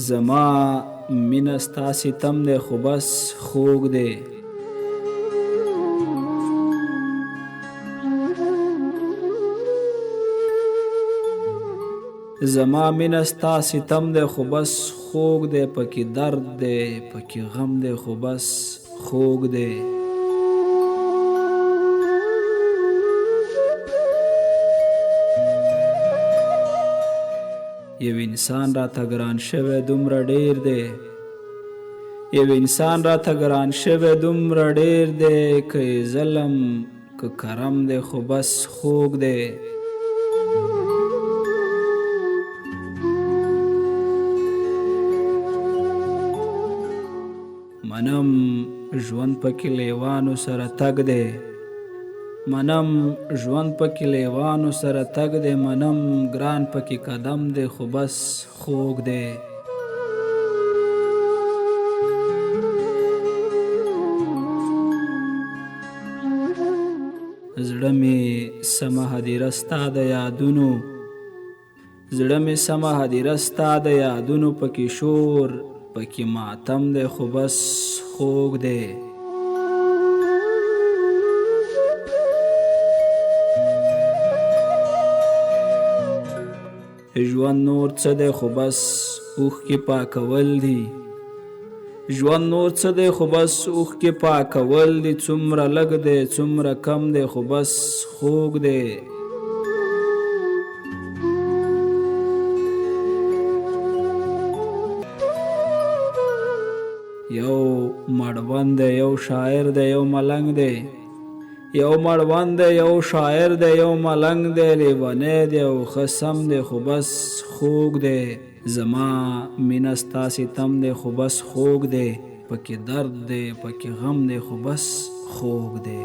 زما مینه ستا ستم دی خو بس خوږ دی. زما مینه ستا ستم دی خو بس خوږ دی، پکې درد دی پکې غم دی خو بس خوږ دی. یو انسان راته ګران شوی دومره ډیر دی، یو انسان راته ګران شوی دومره ډیر دی، که ظلم که کرم دی خو بس خوږ دی. منم ژوند پکې لیوانو سره تګ دی، منم ژوند پکې لیوانو سره تګ دی، منم ګران پکې قدم دی خو بس خوږ دی. زړه مې سمه هدیره ستا د یادونو، زړه مې سمه هدیره ستا د یادونو، پکې شور پکې ماتم دی خو بس خوږ دی. ژوند نور څه دی خو بس اوښکې پاکول دي، ژوند نور څه دی خو بس اوښکې پاکول دي، څومره لږ دی څومره کم دی خو بس خوږ دی. یو مړوند دی یو شاعر دی یو ملنګ دی، یو مړوند دی یو شاعر دی یو ملنګ دی، لیونی دی او ښه سم دی خو بس خوږ دی. زما مینه ستا ستم دی خو بس خوږ دی، پکې درد دی پکې غم دی خو بس خوږ دی.